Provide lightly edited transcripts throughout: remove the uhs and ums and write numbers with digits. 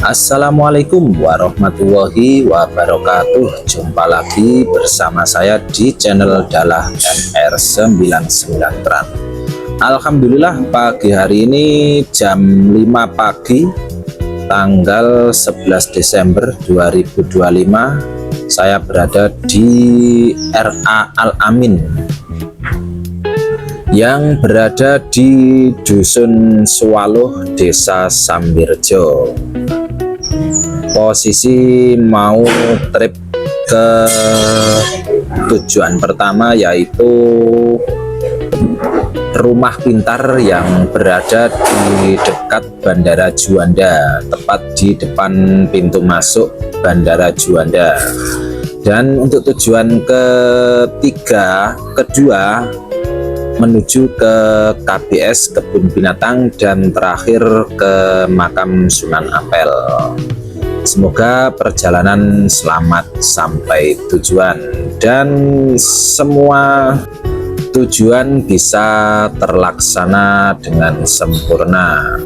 Assalamualaikum warahmatullahi wabarakatuh. Jumpa lagi bersama saya di channel Dalah MR99 Trans. Alhamdulillah pagi hari ini jam 5 pagi tanggal 11 Desember 2025 saya berada di RA Al-Amin yang berada di Dusun Swaloh, Desa Sambirjo. Posisi mau trip ke tujuan pertama, yaitu rumah pintar yang berada di dekat Bandara Juanda, tepat di depan pintu masuk Bandara Juanda. Dan untuk tujuan kedua menuju ke KBS Kebun Binatang dan terakhir ke Makam Sunan Ampel. Semoga perjalanan selamat sampai tujuan dan semua tujuan bisa terlaksana dengan sempurna.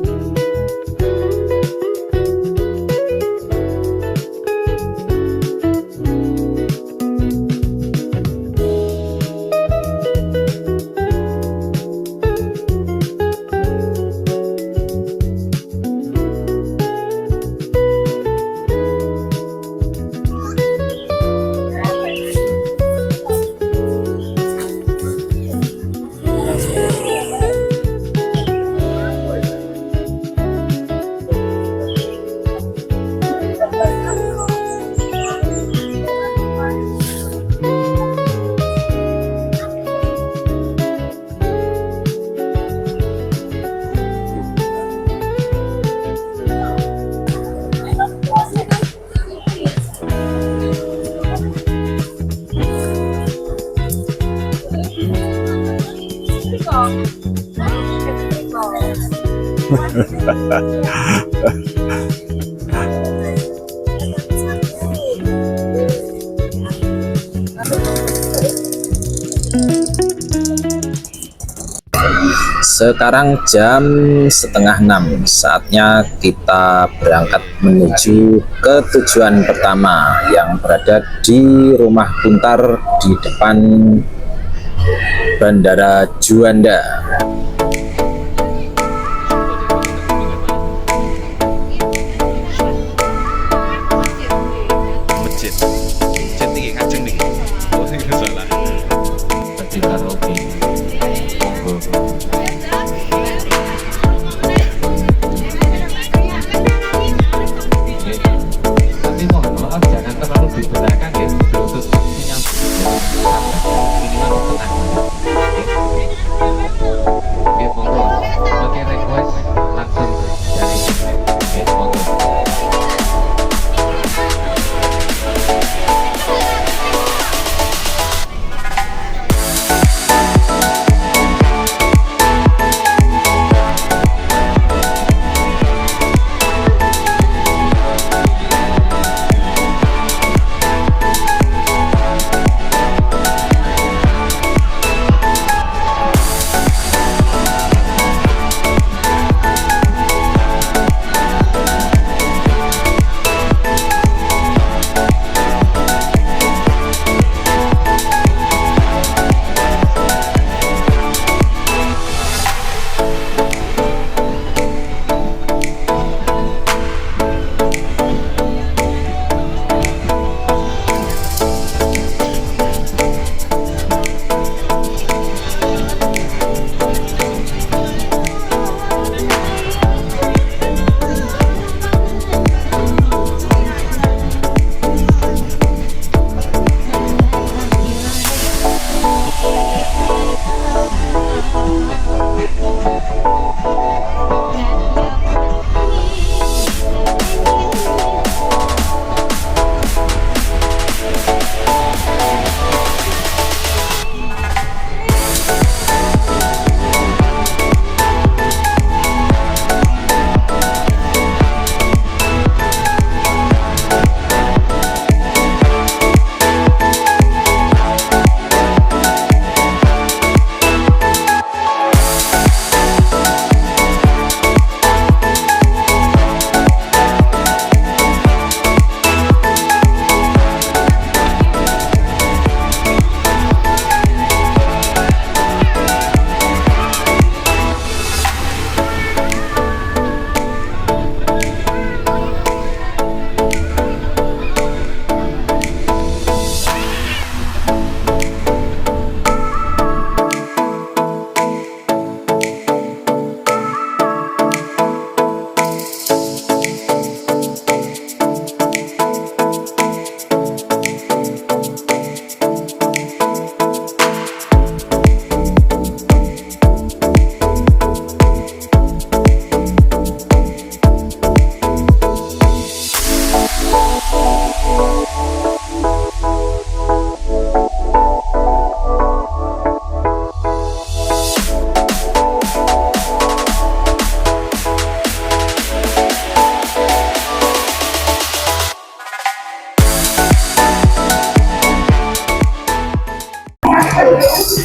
Sekarang jam setengah 6, saatnya kita berangkat menuju ke tujuan pertama yang berada di rumah pintar di depan Bandara Juanda.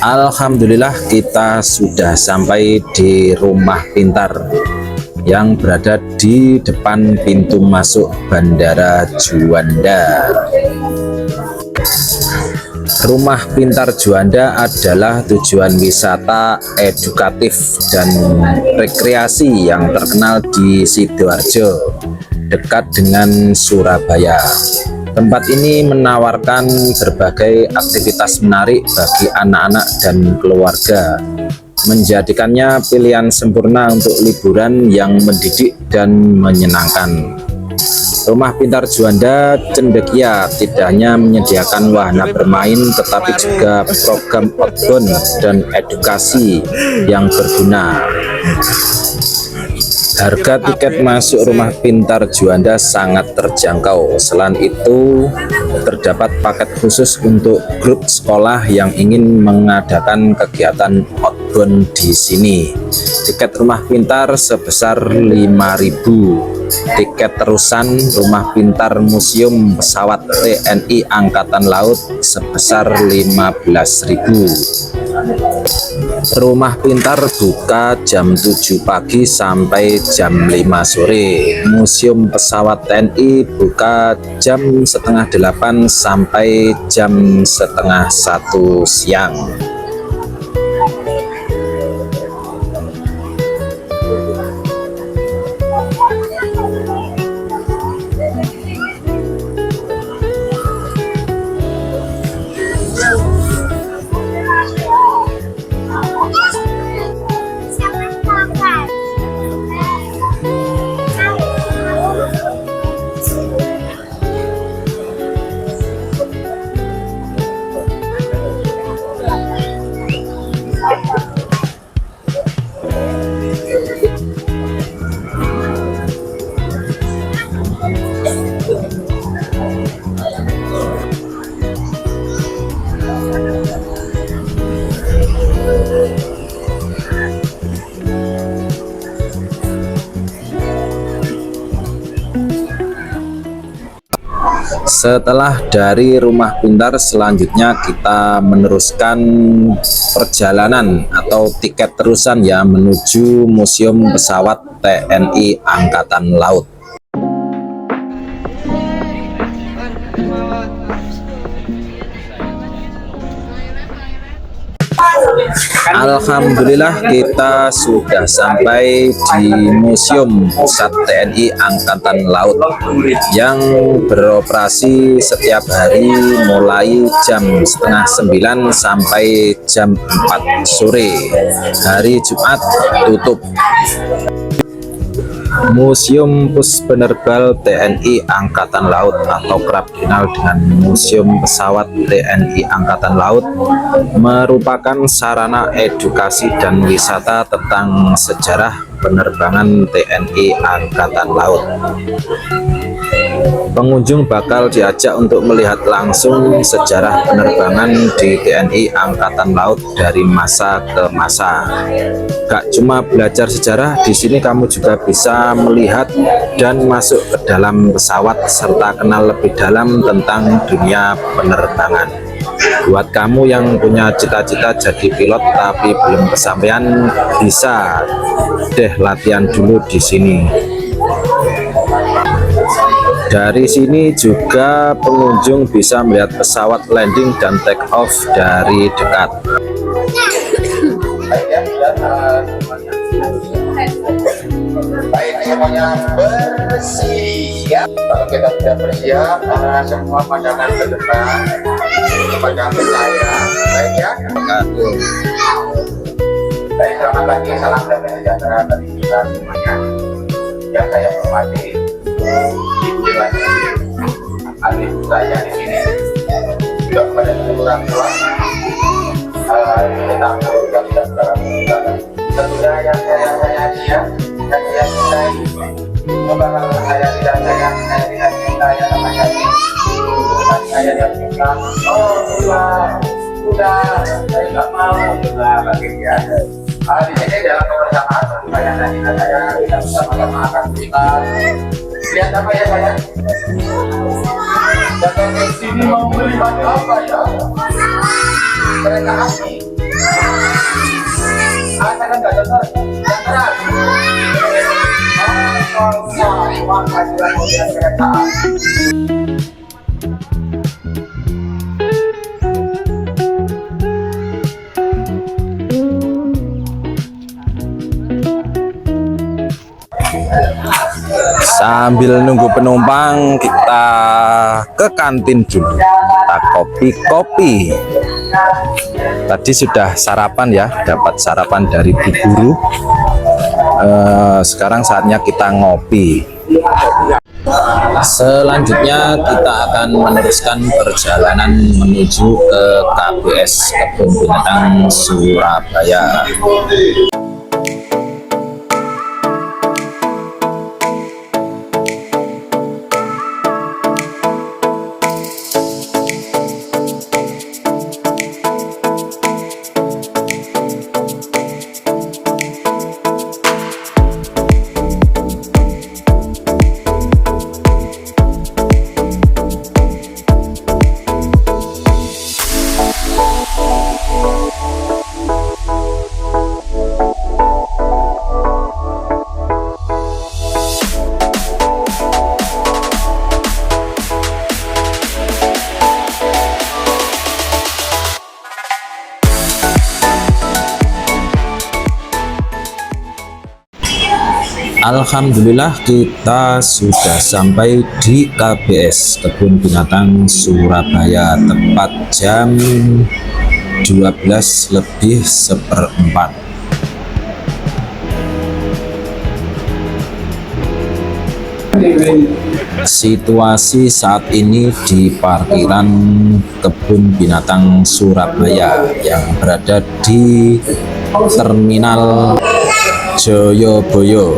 Alhamdulillah kita sudah sampai di rumah pintar yang berada di depan pintu masuk Bandara Juanda. Rumah Pintar Juanda adalah tujuan wisata edukatif dan rekreasi yang terkenal di Sidoarjo, dekat dengan Surabaya. Tempat ini menawarkan berbagai aktivitas menarik bagi anak-anak dan keluarga, menjadikannya pilihan sempurna untuk liburan yang mendidik dan menyenangkan. Rumah Pintar Juanda Cendekia tidak hanya menyediakan wahana bermain, tetapi juga program outbound dan edukasi yang berguna. Harga tiket masuk Rumah Pintar Juanda sangat terjangkau. Selain itu, terdapat paket khusus untuk grup sekolah yang ingin mengadakan kegiatan outbound di sini. Tiket Rumah Pintar sebesar 5.000. Tiket terusan Rumah Pintar Museum Pesawat TNI Angkatan Laut sebesar 15.000. Rumah Pintar buka jam 7 pagi sampai jam 5 sore. Museum Pesawat TNI buka jam setengah 8 sampai jam setengah 1 siang. Setelah dari Rumah Pintar, selanjutnya kita meneruskan perjalanan atau tiket terusan ya menuju Museum Pesawat TNI Angkatan Laut. Alhamdulillah kita sudah sampai di Museum Pusat TNI Angkatan Laut yang beroperasi setiap hari mulai jam setengah 9 sampai jam 4 sore. Hari Jumat tutup. Museum Puspenerbal TNI Angkatan Laut atau kerap dikenal dengan Museum Pesawat TNI Angkatan Laut merupakan sarana edukasi dan wisata tentang sejarah penerbangan TNI Angkatan Laut. Pengunjung bakal diajak untuk melihat langsung sejarah penerbangan di TNI Angkatan Laut dari masa ke masa. Gak cuma belajar sejarah, di sini kamu juga bisa melihat dan masuk ke dalam pesawat serta kenal lebih dalam tentang dunia penerbangan. Buat kamu yang punya cita-cita jadi pilot tapi belum kesampaian, bisa deh latihan dulu di sini. Dari sini juga pengunjung bisa melihat pesawat landing dan take off dari dekat. Baik, semuanya bersiap. Kalau kita sudah bersiap, semua pandangan ke depan kepada saya. Baik ya. Baik, selamat pagi, salam damai sejahtera bagi kita semuanya. Yang saya hormati, adik saya di sini, juga kepada seluruh orang tua. Kita juga tidak berharap tentunya yang saya sayangi ya, yang saya cintai. Semoga kalau saya tidak sayang, saya tidak cinta ya namanya. Saya yang cinta, oh sudah, saya nggak mau juga bagi dia. Di sini dalam kebersamaan, saya dan cinta saya kita bersama-sama akan kita lihat apa ya saya. Datang ke sini mau melihat apa ya? Kereta api. Akan nggak dengar? Dengar. Wah, kajian kemudian kereta api. Sambil nunggu penumpang, kita ke kantin dulu. Kita kopi-kopi. Tadi sudah sarapan ya, dapat sarapan dari Bu Guru. Sekarang saatnya kita ngopi. Selanjutnya kita akan meneruskan perjalanan menuju ke KBS Kebun Binatang Surabaya. Alhamdulillah kita sudah sampai di KBS Kebun Binatang Surabaya tepat jam 12:04. Situasi saat ini di parkiran Kebun Binatang Surabaya yang berada di Terminal Joyoboyo.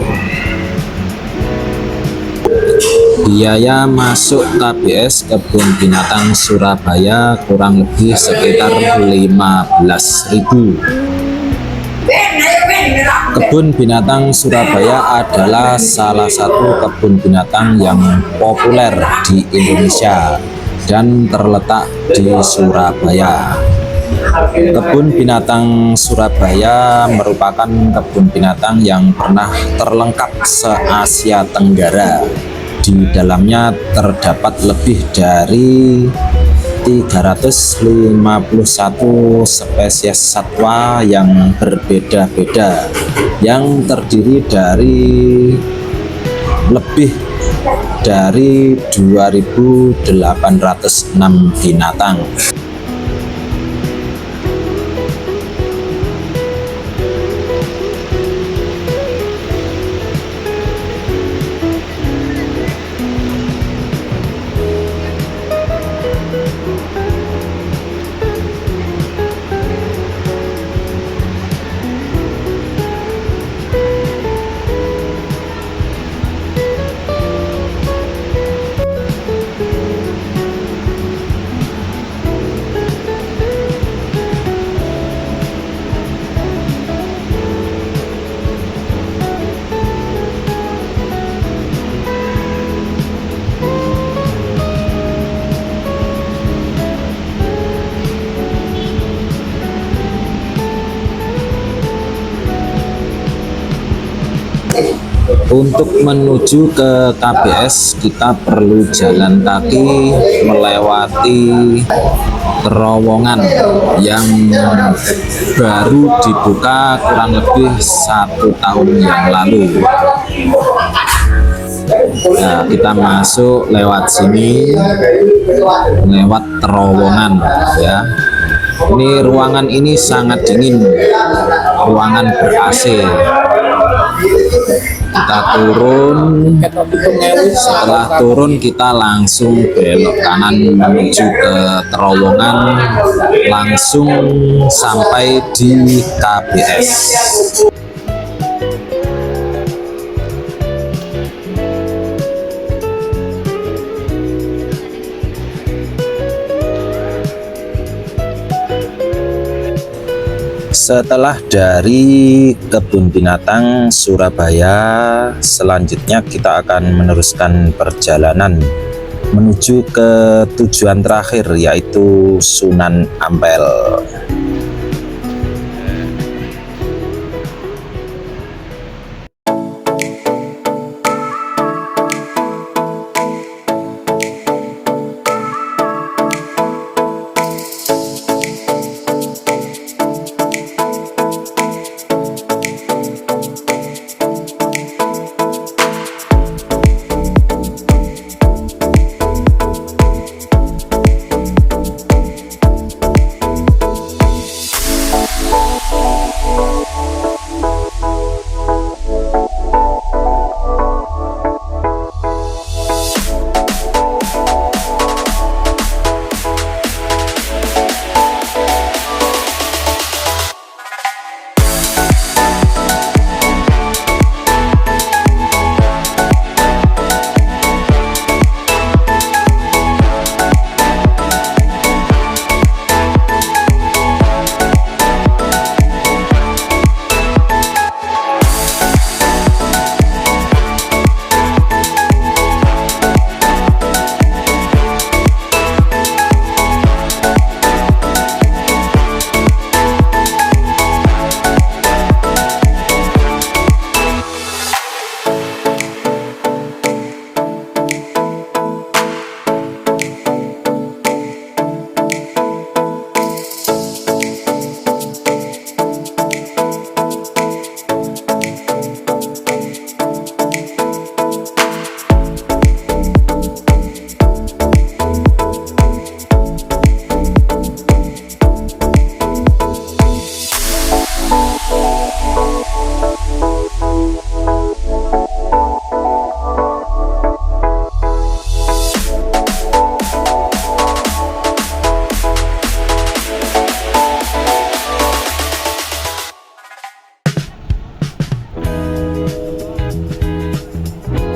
Biaya masuk KBS Kebun Binatang Surabaya kurang lebih sekitar 15.000. Kebun Binatang Surabaya adalah salah satu kebun binatang yang populer di Indonesia dan terletak di Surabaya. Kebun Binatang Surabaya merupakan kebun binatang yang pernah terlengkap se-Asia Tenggara. Di dalamnya terdapat lebih dari 351 spesies satwa yang berbeda-beda, yang terdiri dari lebih dari 2.806 binatang. Untuk menuju ke KBS kita perlu jalan kaki melewati terowongan yang baru dibuka kurang lebih 1 tahun yang lalu. Nah, kita masuk lewat sini, lewat terowongan ya. Ini ruangan ini sangat dingin, ruangan ber-AC. Kita turun, setelah turun kita langsung belok kanan menuju ke terowongan, langsung sampai di KBS. Setelah dari Kebun Binatang Surabaya, selanjutnya kita akan meneruskan perjalanan menuju ke tujuan terakhir, yaitu Sunan Ampel.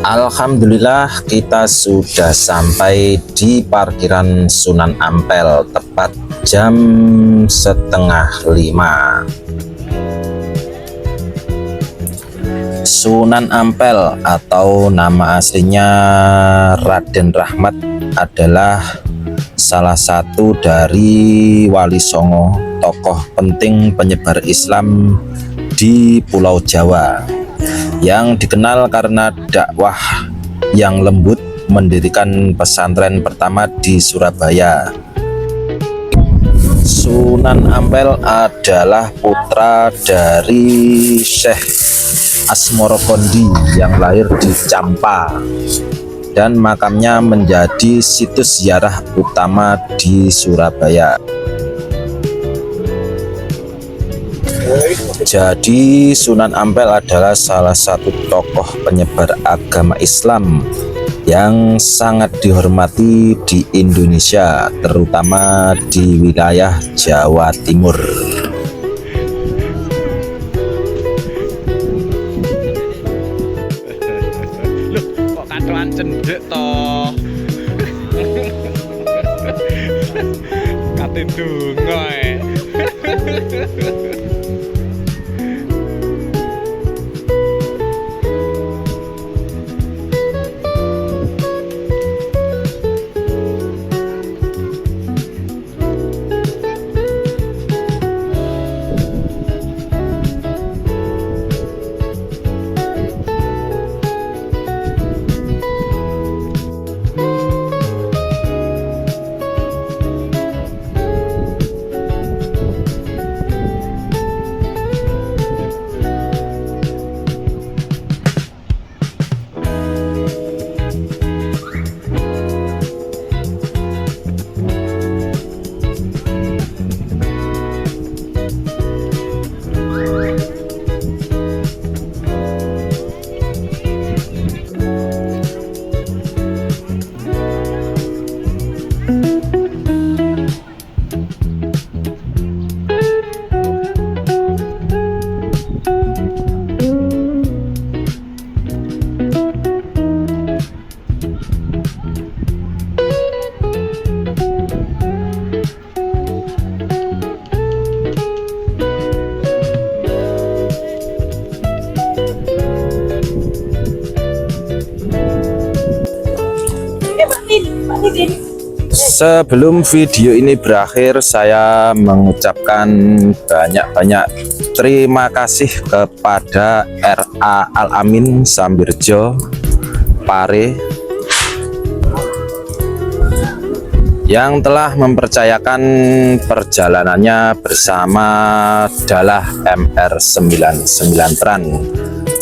Alhamdulillah kita sudah sampai di parkiran Sunan Ampel tepat jam 4:30. Sunan Ampel atau nama aslinya Raden Rahmat adalah salah satu dari Wali Songo, tokoh penting penyebar Islam di Pulau Jawa yang dikenal karena dakwah yang lembut, mendirikan pesantren pertama di Surabaya. Sunan Ampel adalah putra dari Syekh Asmoro Kondi yang lahir di Campa, dan makamnya menjadi situs ziarah utama di Surabaya. Jadi Sunan Ampel adalah salah satu tokoh penyebar agama Islam yang sangat dihormati di Indonesia, terutama di wilayah Jawa Timur. Loh, kok katoan cendek toh? Katin dungoy. Sebelum video ini berakhir, saya mengucapkan banyak-banyak terima kasih kepada RA Al-Amin Sambirjo Pare yang telah mempercayakan perjalanannya bersama Dalah MR99 Tran.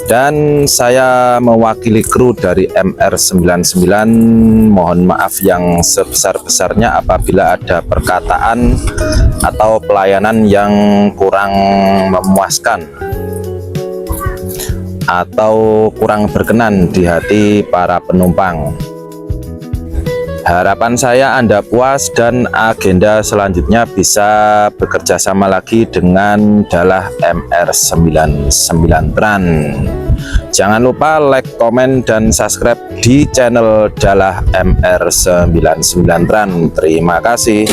Dan saya mewakili kru dari MR99 mohon maaf yang sebesar-besarnya apabila ada perkataan atau pelayanan yang kurang memuaskan atau kurang berkenan di hati para penumpang. Harapan saya Anda puas dan agenda selanjutnya bisa bekerja sama lagi dengan Dalah MR99 Tran. Jangan lupa like, komen, dan subscribe di channel Dalah MR99 Tran. Terima kasih.